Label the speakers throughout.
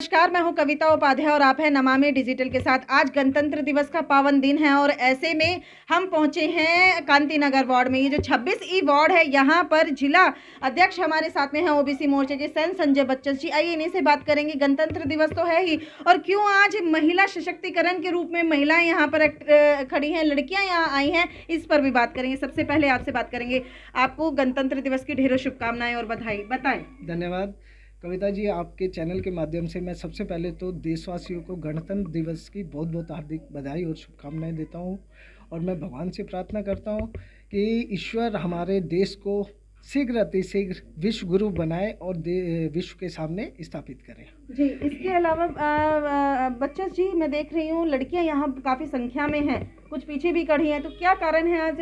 Speaker 1: नमस्कार, मैं हूं कविता उपाध्याय और आप हैं नमामि डिजिटल के साथ। आज गणतंत्र दिवस का पावन दिन है और ऐसे में हम पहुंचे हैं कांति नगर वार्ड में। ये जो 26 वार्ड है, यहाँ पर जिला अध्यक्ष हमारे साथ में हैं ओबीसी मोर्चे के सैन संजय बच्चन जी। आइए इन्हीं से बात करेंगे। गणतंत्र दिवस तो है ही, और क्यों आज महिला सशक्तिकरण के रूप में महिलाएं यहाँ पर खड़ी हैं, लड़कियाँ यहाँ आई हैं, इस पर भी बात करेंगे। सबसे पहले आपसे बात करेंगे। आपको गणतंत्र दिवस की ढेरों शुभकामनाएं और बधाई। बताएं।
Speaker 2: धन्यवाद कविता जी, आपके चैनल के माध्यम से मैं सबसे पहले तो देशवासियों को गणतंत्र दिवस की बहुत बहुत हार्दिक बधाई और शुभकामनाएं देता हूं। और मैं भगवान से प्रार्थना करता हूं कि ईश्वर हमारे देश को शीघ्र अतिशीघ्र विश्व गुरु बनाए और विश्व के सामने स्थापित करें।
Speaker 1: जी, इसके अलावा बच्चन जी, मैं देख रही हूँ लड़कियाँ यहाँ काफ़ी संख्या में हैं, कुछ पीछे भी खड़ी हैं, तो क्या कारण है आज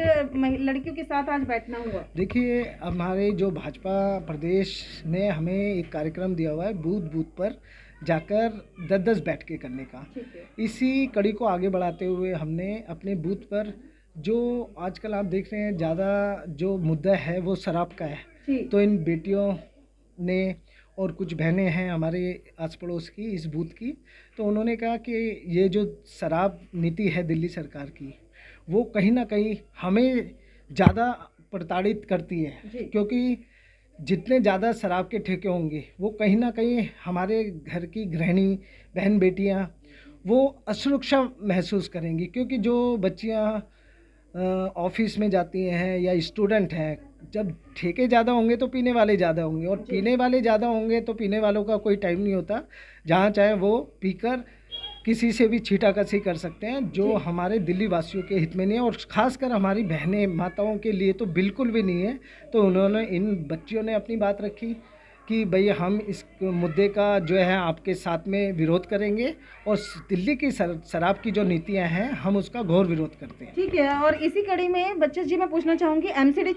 Speaker 1: लड़कियों के साथ आज बैठना हुआ?
Speaker 2: देखिए, हमारे जो भाजपा प्रदेश ने हमें एक कार्यक्रम दिया हुआ है बूथ बूथ पर जाकर 10-10 बैठकें करने का। इसी कड़ी को आगे बढ़ाते हुए हमने अपने बूथ पर, जो आजकल आप देख रहे हैं ज़्यादा जो मुद्दा है वो शराब का है, तो इन बेटियों ने और कुछ बहनें हैं हमारे आस पड़ोस की इस बूथ की, तो उन्होंने कहा कि ये जो शराब नीति है दिल्ली सरकार की, वो कहीं ना कहीं हमें ज़्यादा प्रताड़ित करती है, क्योंकि जितने ज़्यादा शराब के ठेके होंगे वो कहीं ना कहीं हमारे घर की गृहिणी बहन बेटियां वो असुरक्षा महसूस करेंगी, क्योंकि जो बच्चियां ऑफिस में जाती हैं या स्टूडेंट हैं, जब ठेके ज़्यादा होंगे तो पीने वाले ज़्यादा होंगे, और पीने वाले ज़्यादा होंगे तो पीने वालों का कोई टाइम नहीं होता, जहाँ चाहे वो पीकर किसी से भी छीटाकशी कर सकते हैं, जो हमारे दिल्ली वासियों के हित में नहीं है और ख़ासकर हमारी बहनें माताओं के लिए तो बिल्कुल भी नहीं है। तो उन्होंने, इन बच्चियों ने अपनी बात रखी कि भाई हम इस मुद्दे का जो है आपके साथ में विरोध करेंगे, और दिल्ली की शराब की जो नीतियां हैं हम उसका घोर विरोध करते हैं।
Speaker 1: ठीक है, और इसी कड़ी में बच्चन जी मैं पूछना चाहूँगी, एमसीडी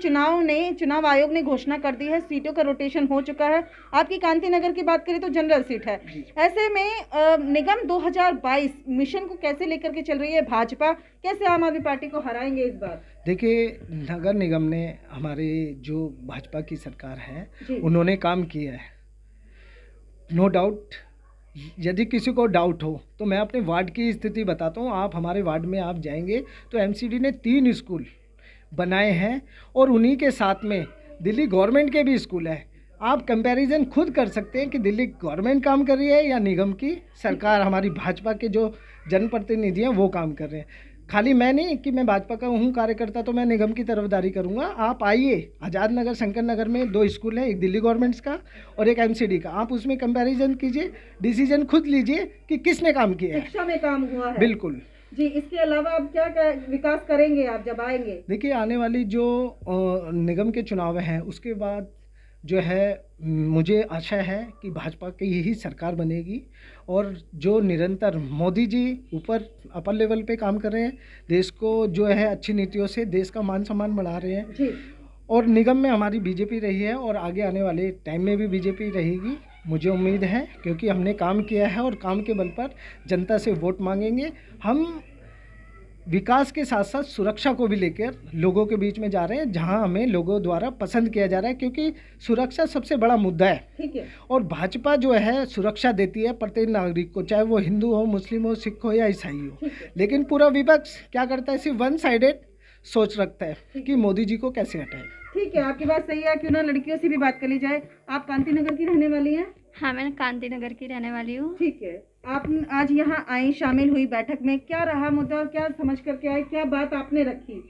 Speaker 1: चुनाव आयोग ने घोषणा कर दी है, सीटों का रोटेशन हो चुका है। आपकी कांति नगर की बात करें तो जनरल सीट है। ऐसे में निगम 2022 मिशन को कैसे लेकर के चल रही है भाजपा? कैसे आम आदमी पार्टी को हराएंगे इस बार?
Speaker 2: देखिए, नगर निगम ने, हमारे जो भाजपा की सरकार है उन्होंने काम किया है, नो डाउट। यदि किसी को डाउट हो तो मैं अपने वार्ड की स्थिति बताता हूँ। आप हमारे वार्ड में आप जाएंगे तो एमसीडी ने 3 स्कूल बनाए हैं, और उन्हीं के साथ में दिल्ली गवर्नमेंट के भी स्कूल है। आप कंपैरिजन खुद कर सकते हैं कि दिल्ली गवर्नमेंट काम कर रही है या निगम की सरकार, हमारी भाजपा के जो जनप्रतिनिधि हैं वो काम कर रहे हैं। खाली मैं नहीं कि मैं भाजपा का हूँ कार्यकर्ता तो मैं निगम की तरफदारी करूँगा। आप आइए, आज़ाद नगर, शंकर नगर में 2 स्कूल हैं, एक दिल्ली गवर्नमेंट्स का और एक एमसीडी का। आप उसमें कंपैरिजन कीजिए, डिसीजन खुद लीजिए कि किसने काम किया है।
Speaker 1: शिक्षा में काम हुआ है।
Speaker 2: बिल्कुल
Speaker 1: जी। इसके अलावा आप क्या विकास करेंगे आप जब आएंगे?
Speaker 2: देखिए, आने वाली जो निगम के चुनाव हैं उसके बाद जो है मुझे आशा है कि भाजपा की यही सरकार बनेगी, और जो निरंतर मोदी जी ऊपर अपर लेवल पे काम कर रहे हैं, देश को जो है अच्छी नीतियों से देश का मान सम्मान बढ़ा रहे हैं जी। और निगम में हमारी बीजेपी रही है और आगे आने वाले टाइम में भी बीजेपी रहेगी, मुझे उम्मीद है, क्योंकि हमने काम किया है और काम के बल पर जनता से वोट मांगेंगे। हम विकास के साथ साथ सुरक्षा को भी लेकर लोगों के बीच में जा रहे हैं, जहां हमें लोगों द्वारा पसंद किया जा रहा है, क्योंकि सुरक्षा सबसे बड़ा मुद्दा है। ठीक है। और भाजपा जो है सुरक्षा देती है प्रत्येक नागरिक को, चाहे वो हिंदू हो, मुस्लिम हो, सिख हो या ईसाई हो। लेकिन पूरा विपक्ष क्या करता है, सिर्फ वन साइडेड सोच रखता है कि मोदी जी को कैसे हटाए।
Speaker 1: ठीक है, आपकी बात सही है। क्यों ना लड़कियों से भी बात कर ली जाए। आप कांति नगर की रहने वाली हैं?
Speaker 3: हाँ, मैं कांति नगर की रहने वाली हूँ।
Speaker 1: ठीक है, आप आज यहाँ आई, शामिल हुई बैठक में, क्या रहा मुद्दा और क्या समझ करके आए, क्या बात आपने रखी?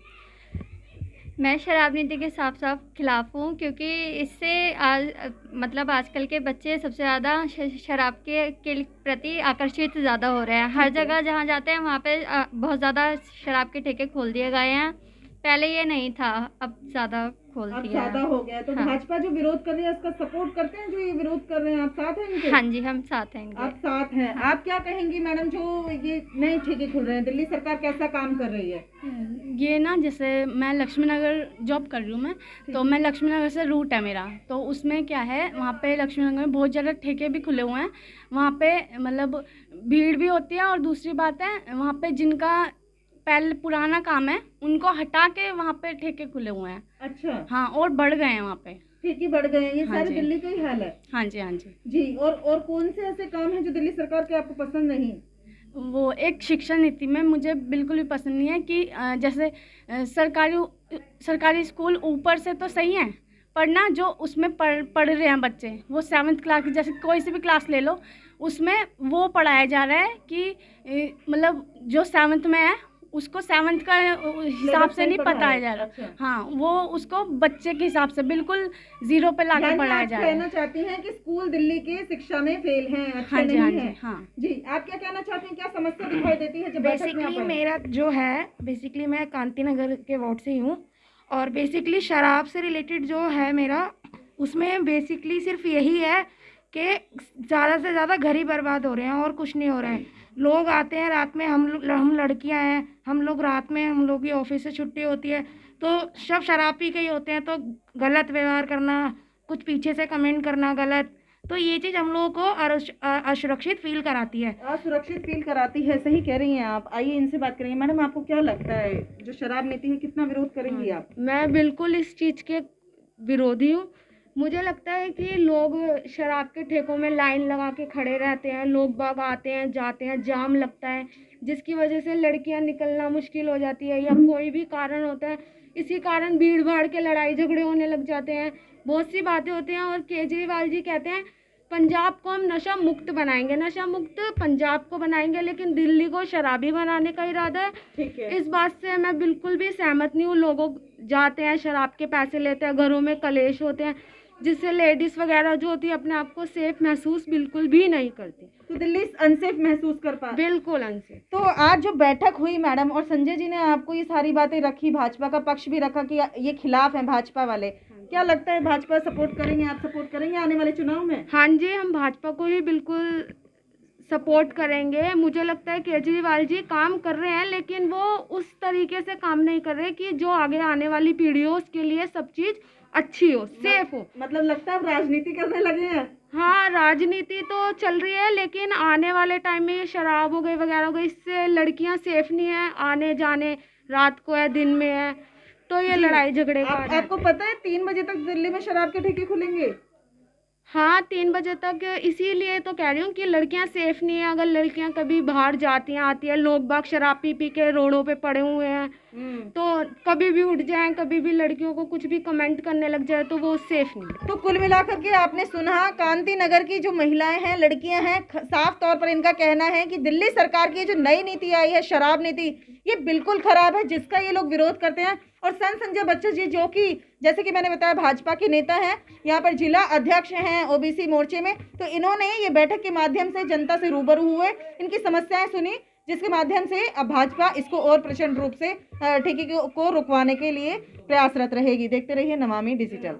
Speaker 3: मैं शराब नीति के साफ खिलाफ हूँ, क्योंकि इससे मतलब आजकल के बच्चे सबसे ज़्यादा शराब के प्रति आकर्षित ज़्यादा हो रहे हैं। हर जगह जहाँ जाते हैं वहाँ पे बहुत ज़्यादा शराब के ठेके खोल दिए गए हैं। पहले ये नहीं था, अब ज़्यादा खोल दिया,
Speaker 1: ज़्यादा हो गया। तो हाँ। भाजपा जो विरोध कर रही है उसका सपोर्ट करते हैं, जो ये विरोध कर रहे हैं, आप साथ हैं इनके?
Speaker 3: हाँ जी, हम साथ हैं इनके।
Speaker 1: आप साथ हैं। हाँ। आप क्या कहेंगी मैडम, जो ये नए ठेके खुल रहे हैं, दिल्ली सरकार कैसा काम कर रही है?
Speaker 4: ये ना, जैसे मैं लक्ष्मी नगर जॉब कर रही हूँ मैं, तो मैं लक्ष्मी नगर से रूट है मेरा, तो उसमें क्या है, वहाँ पे लक्ष्मी नगर में बहुत ज़्यादा ठेके भी खुले हुए हैं। वहाँ पे मतलब भीड़ भी होती है, और दूसरी बात है वहाँ पे जिनका पहले पुराना काम है उनको हटा के वहाँ पे ठेके खुले हुए हैं।
Speaker 1: अच्छा,
Speaker 4: हाँ, और बढ़ गए हैं वहाँ पे।
Speaker 1: ठेके बढ़ गए हैं, ये
Speaker 4: हाँ
Speaker 1: सारे
Speaker 4: जी।
Speaker 1: दिल्ली का ही हाल है।
Speaker 4: हाँ जी, हाँ जी।
Speaker 1: जी, और कौन से ऐसे काम हैं जो दिल्ली सरकार के आपको पसंद नहीं?
Speaker 4: वो एक शिक्षा नीति में मुझे बिल्कुल भी पसंद नहीं है कि जैसे सरकारी स्कूल ऊपर से तो सही है, पर ना जो उसमें पढ़ रहे हैं बच्चे, वो 7th क्लास की, जैसे कोई सी भी क्लास ले लो, उसमें वो पढ़ाया जा रहा है कि मतलब जो 7th में है उसको 7th का हिसाब से नहीं पढ़ाया जा रहा।
Speaker 1: अच्छा।
Speaker 4: हाँ, वो उसको बच्चे के हिसाब से बिल्कुल 0 पे लाके
Speaker 1: यानी
Speaker 4: पढ़ाया
Speaker 1: आप
Speaker 4: जा रहा है।
Speaker 1: कहना चाहती हैं कि स्कूल दिल्ली के शिक्षा में फेल हैं, अच्छे
Speaker 4: हाँ जी,
Speaker 1: नहीं
Speaker 4: हाँ
Speaker 1: हैं।
Speaker 4: जी, हाँ।
Speaker 1: जी, आप क्या कहना चाहती हैं, क्या समस्या दिखाई देती है जब बैठक में आप
Speaker 5: बेसिकली
Speaker 1: आए?
Speaker 5: मेरा जो है, बेसिकली मैं कांति नगर के वार्ड से ही हूँ और बेसिकली शराब से रिलेटेड जो है मेरा, उसमें बेसिकली सिर्फ यही है कि ज़्यादा से ज़्यादा घर ही बर्बाद हो रहे हैं और कुछ नहीं हो रहा है। लोग आते हैं रात में, हम लड़कियां हैं, हम लोग रात में, हम लोग की ऑफिस से छुट्टी होती है तो सब शराब पी के ही होते हैं, तो गलत व्यवहार करना, कुछ पीछे से कमेंट करना गलत, तो ये चीज़ हम लोगों को असुरक्षित फील कराती है।
Speaker 1: असुरक्षित फील कराती है, सही कह रही हैं आप। आइए इनसे बात करेंगे। मैडम, आपको क्या लगता है जो शराब नीति है, कितना विरोध करेंगी आप?
Speaker 6: मैं बिल्कुल इस चीज़ के विरोधी हूँ। मुझे लगता है कि लोग शराब के ठेकों में लाइन लगा के खड़े रहते हैं, लोग बाग आते हैं जाते हैं, जाम लगता है, जिसकी वजह से लड़कियां निकलना मुश्किल हो जाती है या कोई भी कारण होता है, इसी कारण भीड़ भाड़ के लड़ाई झगड़े होने लग जाते हैं, बहुत सी बातें होती हैं। और केजरीवाल जी कहते हैं पंजाब को हम नशा मुक्त बनाएंगे, नशा मुक्त पंजाब को बनाएंगे, लेकिन दिल्ली को शराबी बनाने का इरादा है।
Speaker 1: ठीक है।
Speaker 6: इस बात से मैं बिल्कुल भी सहमत नहीं हूँ। लोग जाते हैं, शराब के पैसे लेते हैं, घरों में कलेश होते हैं, जिससे लेडीज़ वगैरह जो होती है अपने आप को सेफ महसूस बिल्कुल भी नहीं करती।
Speaker 1: तो दिल्ली अनसेफ महसूस कर पा
Speaker 6: बिल्कुल अनसेफ।
Speaker 1: तो आज जो बैठक हुई मैडम, और संजय जी ने आपको ये सारी बातें रखी, भाजपा का पक्ष भी रखा कि ये खिलाफ हैं भाजपा वाले, क्या लगता है भाजपा सपोर्ट करेंगे, आप सपोर्ट करेंगे आने वाले चुनाव में?
Speaker 6: हाँ जी, हम भाजपा को ही बिल्कुल सपोर्ट करेंगे। मुझे लगता है केजरीवाल जी काम कर रहे हैं, लेकिन वो उस तरीके से काम नहीं कर रहे कि जो आगे आने वाली पीढ़ी हो उसके लिए सब चीज़ अच्छी हो, सेफ हो।
Speaker 1: मतलब लगता है आप राजनीति करने लगे हैं?
Speaker 6: हाँ, राजनीति तो चल रही है, लेकिन आने वाले टाइम में ये शराब हो गई वगैरह हो गई, इससे लड़कियां सेफ नहीं है, आने जाने रात को है दिन में है, तो ये लड़ाई झगड़े का
Speaker 1: आपको पता है 3 बजे तक दिल्ली में शराब के ठेके खुलेंगे?
Speaker 6: हाँ, 3 बजे तक, इसीलिए तो कह रही हूँ कि लड़कियां सेफ नहीं है। अगर लड़कियां कभी बाहर जाती हैं आती हैं, लोग बाग शराब पी के रोडों पे पड़े हुए हैं, तो कभी भी उठ जाएं, कभी भी लड़कियों को कुछ भी कमेंट करने लग जाए तो वो सेफ नहीं।
Speaker 1: तो कुल मिलाकर के आपने सुना, कांति नगर की जो महिलाएं हैं, लड़कियां हैं, साफ तौर पर इनका कहना है कि दिल्ली सरकार की जो नई नीति आई है, शराब नीति, ये बिल्कुल खराब है, जिसका ये लोग विरोध करते हैं। और संजय बच्चन जी, जो कि जैसे कि मैंने बताया भाजपा के नेता हैं, यहाँ पर जिला अध्यक्ष हैं ओबीसी मोर्चे में, तो इन्होंने ये बैठक के माध्यम से जनता से रूबरू हुए, इनकी समस्याएं सुनी, जिसके माध्यम से अब भाजपा इसको और प्रचंड रूप से ठेके को रुकवाने के लिए प्रयासरत रहेगी। देखते रहिए नमामि डिजिटल।